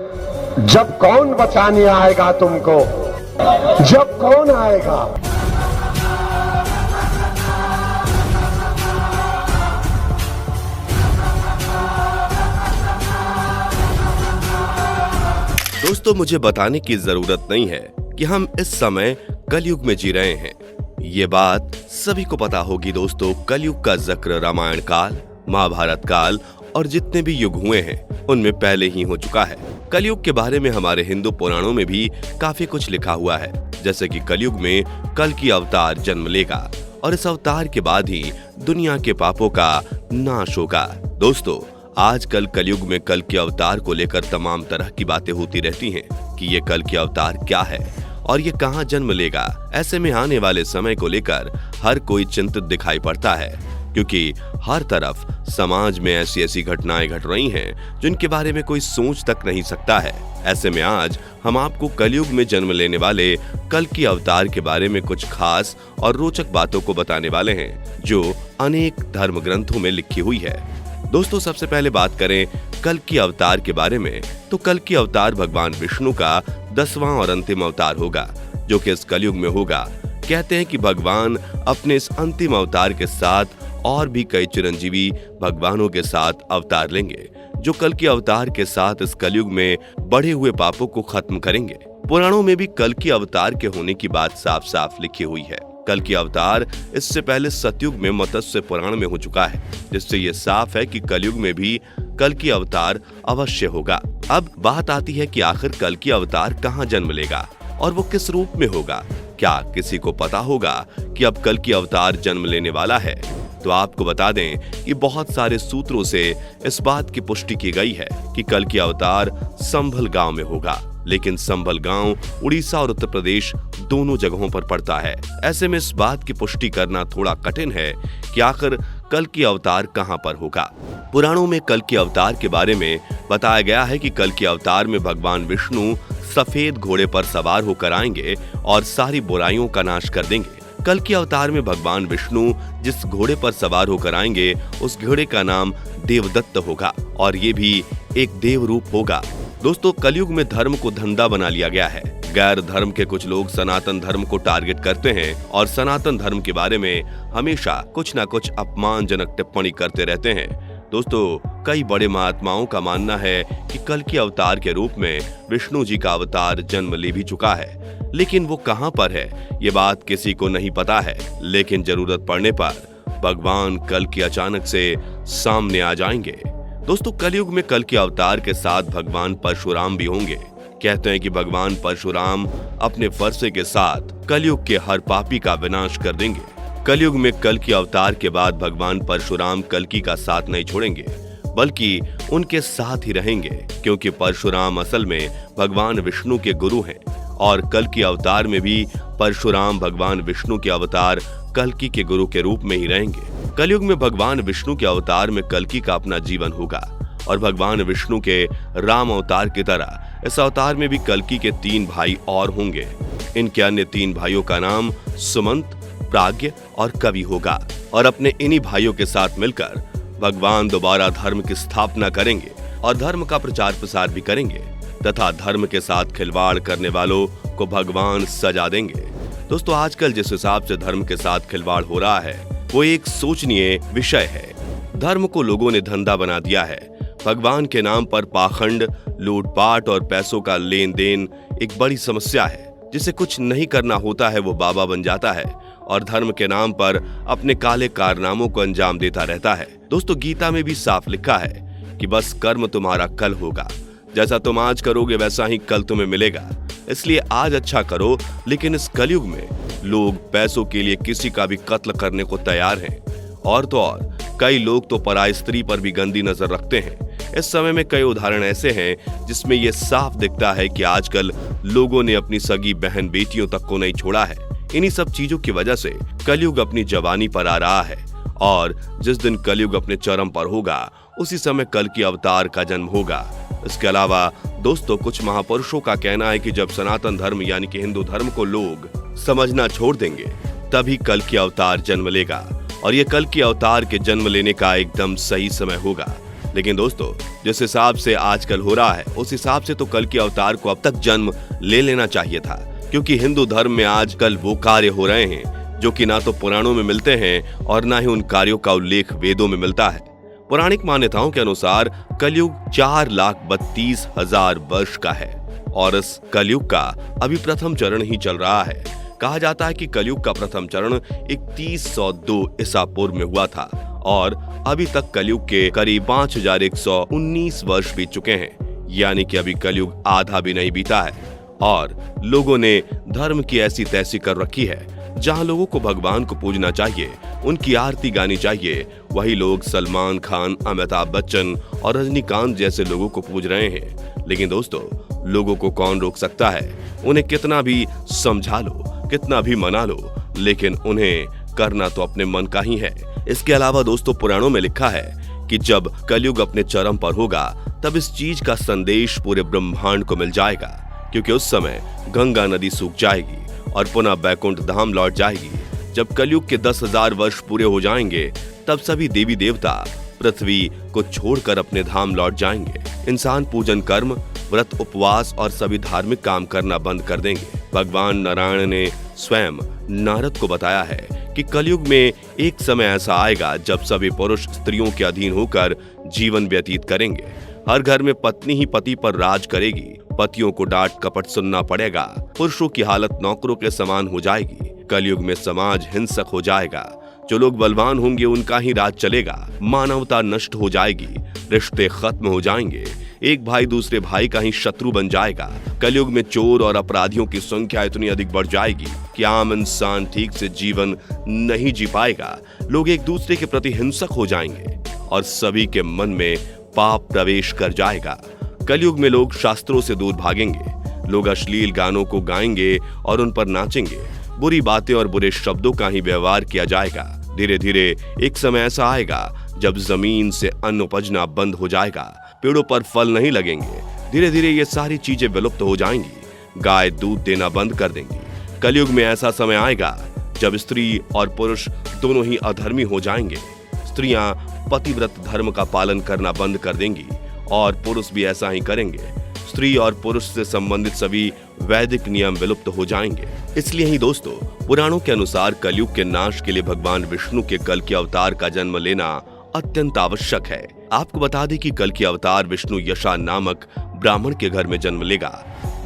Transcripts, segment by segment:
जब कौन बचाने आएगा तुमको, जब कौन आएगा। दोस्तों, मुझे बताने की जरूरत नहीं है कि हम इस समय कलयुग में जी रहे हैं। ये बात सभी को पता होगी दोस्तों। कलयुग का जिक्र रामायण काल, महाभारत काल और जितने भी युग हुए हैं उनमें पहले ही हो चुका है। कलयुग के बारे में हमारे हिंदू पुराणों में भी काफी कुछ लिखा हुआ है, जैसे कि कलयुग में कल की अवतार जन्म लेगा और इस अवतार के बाद ही दुनिया के पापों का नाश होगा। दोस्तों, आजकल कलयुग में कल के अवतार को लेकर तमाम तरह की बातें होती रहती हैं कि ये कल के अवतार क्या है और ये कहां जन्म लेगा। ऐसे में आने वाले समय को लेकर हर कोई चिंतित दिखाई पड़ता है, क्योंकि हर तरफ समाज में ऐसी ऐसी घटनाएं घट रही हैं जिनके बारे में कोई सोच तक नहीं सकता है। ऐसे में आज हम आपको कलयुग में जन्म लेने वाले कल की अवतार के बारे में कुछ खास और रोचक बातों को बताने वाले हैं जो अनेक धर्म ग्रंथों में लिखी हुई है। दोस्तों, सबसे पहले बात करें कल की अवतार के बारे में, तो कल की अवतार भगवान विष्णु का 10वां और अंतिम अवतार होगा, जो कि इस कलयुग में होगा। कहते हैं कि भगवान अपने इस अंतिम अवतार के साथ और भी कई चिरंजीवी भगवानों के साथ अवतार लेंगे, जो कल की अवतार के साथ इस कलयुग में बढ़े हुए पापों को खत्म करेंगे। पुराणों में भी कल की अवतार के होने की बात साफ साफ लिखी हुई है। कल की अवतार इससे पहले सतयुग में मत्स्य पुराण में हो चुका है, जिससे ये साफ है कि कलयुग में भी कल की अवतार अवश्य होगा। अब बात आती है कि आखिर कल की अवतार कहाँ जन्म लेगा और वो किस रूप में होगा। क्या किसी को पता होगा कि अब कल की अवतार जन्म लेने वाला है? तो आपको बता दें कि बहुत सारे सूत्रों से इस बात की पुष्टि की गई है कि कल की अवतार संभल गांव में होगा, लेकिन संभल गांव उड़ीसा और उत्तर प्रदेश दोनों जगहों पर पड़ता है। ऐसे में इस बात की पुष्टि करना थोड़ा कठिन है कि आखिर कल की अवतार कहां पर होगा। पुराणों में कल की अवतार के बारे में बताया गया है कि कल के अवतार में भगवान विष्णु सफेद घोड़े पर सवार होकर आएंगे और सारी बुराइयों का नाश कर देंगे। कल के अवतार में भगवान विष्णु जिस घोड़े पर सवार होकर आएंगे उस घोड़े का नाम देवदत्त होगा और ये भी एक देव रूप होगा। दोस्तों, कलयुग में धर्म को धंधा बना लिया गया है। गैर धर्म के कुछ लोग सनातन धर्म को टारगेट करते हैं और सनातन धर्म के बारे में हमेशा कुछ न कुछ अपमानजनक टिप्पणी करते रहते हैं। दोस्तों, कई बड़े महात्माओं का मानना है कि कल के अवतार के रूप में विष्णु जी का अवतार जन्म ले भी चुका है, लेकिन वो कहां पर है ये बात किसी को नहीं पता है। लेकिन जरूरत पड़ने पर भगवान कल की अचानक से सामने आ जाएंगे। दोस्तों, कलयुग में कल के अवतार के साथ भगवान परशुराम भी होंगे। कहते हैं कि भगवान परशुराम अपने फरसे के साथ कलयुग के हर पापी का विनाश कर देंगे। कलयुग में कल की अवतार के बाद भगवान परशुराम कल्कि का साथ नहीं छोड़ेंगे, बल्कि उनके साथ ही रहेंगे, क्योंकि परशुराम असल में भगवान विष्णु के गुरु हैं और कल की अवतार में भी परशुराम भगवान विष्णु के अवतार कल्कि के गुरु के रूप में ही रहेंगे। कलयुग में भगवान विष्णु के अवतार में कल्कि का अपना जीवन होगा और भगवान विष्णु के राम अवतार की तरह इस अवतार में भी कल्कि के 3 भाई और होंगे। इनके अन्य 3 भाइयों का नाम सुमंत, प्राज्ञ और कवि होगा और अपने इन्हीं भाइयों के साथ मिलकर भगवान दोबारा धर्म की स्थापना करेंगे और धर्म का प्रचार प्रसार भी करेंगे तथा धर्म के साथ खिलवाड़ करने वालों को भगवान सजा देंगे। दोस्तों, आजकल जिस हिसाब से धर्म के साथ खिलवाड़ हो रहा है वो एक सोचनीय विषय है। धर्म को लोगों ने धंधा बना दिया है। भगवान के नाम पर पाखंड, लूटपाट और पैसों का लेन देन एक बड़ी समस्या है। जिसे कुछ नहीं करना होता है वो बाबा बन जाता है और धर्म के नाम पर अपने काले कारनामों को अंजाम देता रहता है। दोस्तों, गीता में भी साफ लिखा है कि बस कर्म तुम्हारा कल होगा, जैसा तुम आज करोगे वैसा ही कल तुम्हें मिलेगा। इसलिए आज अच्छा करो, लेकिन इस कलयुग में लोग पैसों के लिए किसी का भी कत्ल करने को तैयार हैं। और तो और कई लोग तो पराई स्त्री पर भी गंदी नजर रखते हैं। इस समय में कई उदाहरण ऐसे हैं जिसमें यह साफ दिखता है कि आजकल लोगों ने अपनी सगी बहन बेटियों तक को नहीं छोड़ा है। इन्हीं सब चीजों की वजह से कलयुग अपनी जवानी पर आ रहा है और जिस दिन कलयुग अपने चरम पर होगा उसी समय कल की अवतार का जन्म होगा। इसके अलावा दोस्तों, कुछ महापुरुषों का कहना है कि जब सनातन धर्म यानी कि हिंदू धर्म को लोग समझना छोड़ देंगे तभी कल की अवतार जन्म लेगा और ये कल की अवतार के जन्म लेने का एकदम सही समय होगा। लेकिन दोस्तों, जिस हिसाब से आजकल हो रहा है उस हिसाब से तो कल के अवतार को अब तक जन्म ले लेना चाहिए था, क्योंकि हिंदू धर्म में आजकल वो कार्य हो रहे हैं जो कि ना तो पुराणों में मिलते हैं और ना ही उन कार्यों का उल्लेख वेदों में मिलता है। पौराणिक मान्यताओं के अनुसार कलयुग 4,32,000 वर्ष का है और इस कलयुग का अभी प्रथम चरण ही चल रहा है। कहा जाता है कि कलयुग का प्रथम चरण 3102 ईसा पूर्व में हुआ था और अभी तक कलयुग के करीब 5119 वर्ष बीत चुके हैं, यानी कि अभी कलयुग आधा भी नहीं बीता है और लोगों ने धर्म की ऐसी तैसी कर रखी है जहां लोगों को भगवान को पूजना चाहिए, उनकी आरती गानी चाहिए, वही लोग सलमान खान, अमिताभ बच्चन और रजनीकांत जैसे लोगों को पूज रहे हैं। लेकिन दोस्तों, लोगों को कौन रोक सकता है? उन्हें कितना भी समझा लो, कितना भी मना लो, लेकिन उन्हें करना तो अपने मन का ही है। इसके अलावा दोस्तों, पुराणों में लिखा है कि जब कलयुग अपने चरम पर होगा तब इस चीज का संदेश पूरे ब्रह्मांड को मिल जाएगा, क्योंकि उस समय गंगा नदी सूख जाएगी और पुनः बैकुंठ धाम लौट जाएगी। जब कलयुग के 10,000 वर्ष पूरे हो जाएंगे तब सभी देवी देवता पृथ्वी को छोड़कर अपने धाम लौट जाएंगे। इंसान पूजन कर्म, व्रत, उपवास और सभी धार्मिक काम करना बंद कर देंगे। भगवान नारायण ने स्वयं नारद को बताया है कि कलयुग में एक समय ऐसा आएगा जब सभी पुरुष स्त्रियों के अधीन होकर जीवन व्यतीत करेंगे। हर घर में पत्नी ही पति पर राज करेगी, पतियों को डांट कपट सुनना पड़ेगा, पुरुषों की हालत नौकरों के समान हो जाएगी। कलयुग में समाज हिंसक हो जाएगा, जो लोग बलवान होंगे उनका ही राज चलेगा, मानवता नष्ट हो जाएगी, रिश्ते खत्म हो जाएंगे, एक भाई दूसरे भाई का ही शत्रु बन जाएगा। कलयुग में चोर और अपराधियों की संख्या इतनी अधिक बढ़ जाएगी कि आम इंसान ठीक से जीवन नहीं जी पाएगा। लोग एक दूसरे के प्रति हिंसक हो जाएंगे और सभी के मन में पाप प्रवेश कर जाएगा। कलयुग में लोग शास्त्रों से दूर भागेंगे, लोग अश्लील गानों को गाएंगे और उन पर नाचेंगे, बुरी बातें और बुरे शब्दों का ही व्यवहार किया जाएगा। धीरे धीरे एक समय ऐसा आएगा जब जमीन से अन्न उपजना बंद हो जाएगा, पेड़ों पर फल नहीं लगेंगे, धीरे धीरे ये सारी चीजें विलुप्त हो जाएंगी, गाय दूध देना बंद कर देंगी। कलयुग में ऐसा समय आएगा जब स्त्री और पुरुष दोनों ही अधर्मी हो जाएंगे। स्त्रियां पतिव्रत धर्म का पालन करना बंद कर देंगी और पुरुष भी ऐसा ही करेंगे। स्त्री और पुरुष से संबंधित सभी वैदिक नियम विलुप्त हो जाएंगे। इसलिए ही दोस्तों, पुराणों के अनुसार कलयुग के नाश के लिए भगवान विष्णु के कल के अवतार का जन्म लेना अत्यंत आवश्यक है। आपको बता दें कि कल के अवतार विष्णु यशा नामक ब्राह्मण के घर में जन्म लेगा।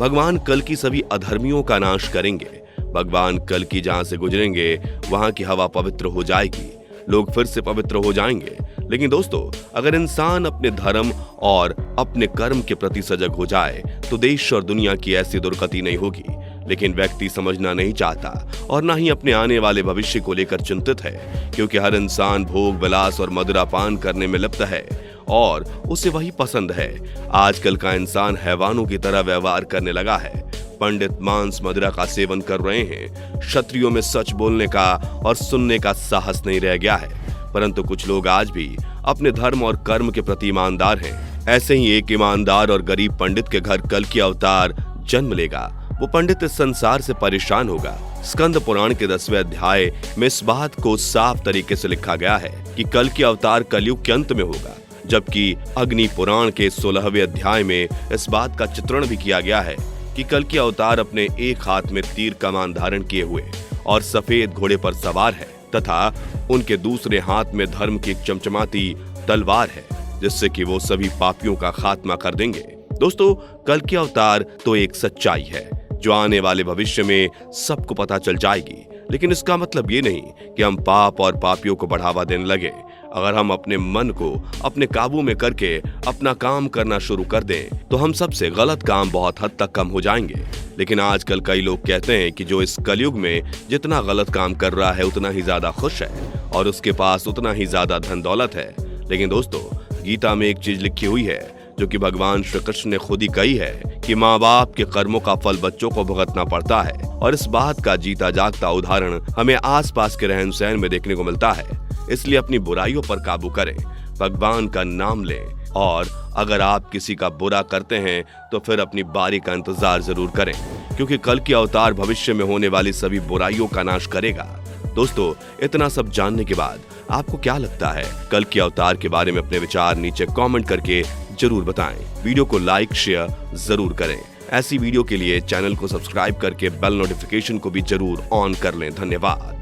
भगवान कल की सभी अधर्मियों का नाश करेंगे। भगवान कल की जहां से गुजरेंगे वहां की हवा पवित्र हो जाएगी, लोग फिर से पवित्र हो जाएंगे। लेकिन दोस्तों, अगर इंसान अपने धर्म और अपने कर्म के प्रति सजग हो जाए तो देश और दुनिया की ऐसी दुर्गति नहीं होगी। लेकिन व्यक्ति समझना नहीं चाहता और ना ही अपने आने वाले भविष्य को लेकर चिंतित है, क्योंकि हर इंसान भोग विलास और मदिरापान करने में लिप्त है और उसे वही पसंद है। आजकल का इंसान हैवानों की तरह व्यवहार करने लगा है। पंडित मांस मदिरा का सेवन कर रहे हैं। क्षत्रियों में सच बोलने का और सुनने का साहस नहीं रह गया है। परंतु कुछ लोग आज भी अपने धर्म और कर्म के प्रति ईमानदार हैं। ऐसे ही एक ईमानदार और गरीब पंडित के घर कल की अवतार जन्म लेगा। वो पंडित इस संसार से परेशान होगा। स्कंद पुराण के 10वें अध्याय में इस बात को साफ तरीके से लिखा गया है कि कल की अवतार कलयुग के अंत में होगा, जबकि अग्नि पुराण के 16वें अध्याय में इस बात का चित्रण भी किया गया है कि कल के अवतार अपने एक हाथ में तीर कमान धारण किए हुए और सफेद घोड़े पर सवार है तथा उनके दूसरे हाथ में धर्म की एक चमचमाती तलवार है, जिससे कि वो सभी पापियों का खात्मा कर देंगे। दोस्तों, कल के अवतार तो एक सच्चाई है जो आने वाले भविष्य में सबको पता चल जाएगी। लेकिन इसका मतलब ये नहीं कि हम पाप और पापियों को बढ़ावा देने लगे। अगर हम अपने मन को अपने काबू में करके अपना काम करना शुरू कर दें तो हम सबसे गलत काम बहुत हद तक कम हो जाएंगे। लेकिन आजकल कई लोग कहते हैं कि जो इस कलयुग में जितना गलत काम कर रहा है उतना ही ज्यादा खुश है और उसके पास उतना ही ज्यादा धन दौलत है। लेकिन दोस्तों, गीता में एक चीज लिखी हुई है जो कि भगवान श्री कृष्ण ने खुद ही कही है कि माँ बाप के कर्मों का फल बच्चों को भुगतना पड़ता है। और इस बात का जीता जागता उदाहरण हमें आसपास के रहन सहन में देखने को मिलता है। इसलिए अपनी बुराइयों पर काबू करें, भगवान का नाम लें और अगर आप किसी का बुरा करते हैं तो फिर अपनी बारी का इंतजार जरूर करें, क्योंकि कल की अवतार भविष्य में होने वाली सभी बुराइयों का नाश करेगा। दोस्तों, इतना सब जानने के बाद आपको क्या लगता है? कल के अवतार के बारे में अपने विचार नीचे कमेंट करके जरूर बताएं। वीडियो को लाइक शेयर जरूर करें। ऐसी वीडियो के लिए चैनल को सब्सक्राइब करके बेल नोटिफिकेशन को भी जरूर ऑन कर लें। धन्यवाद।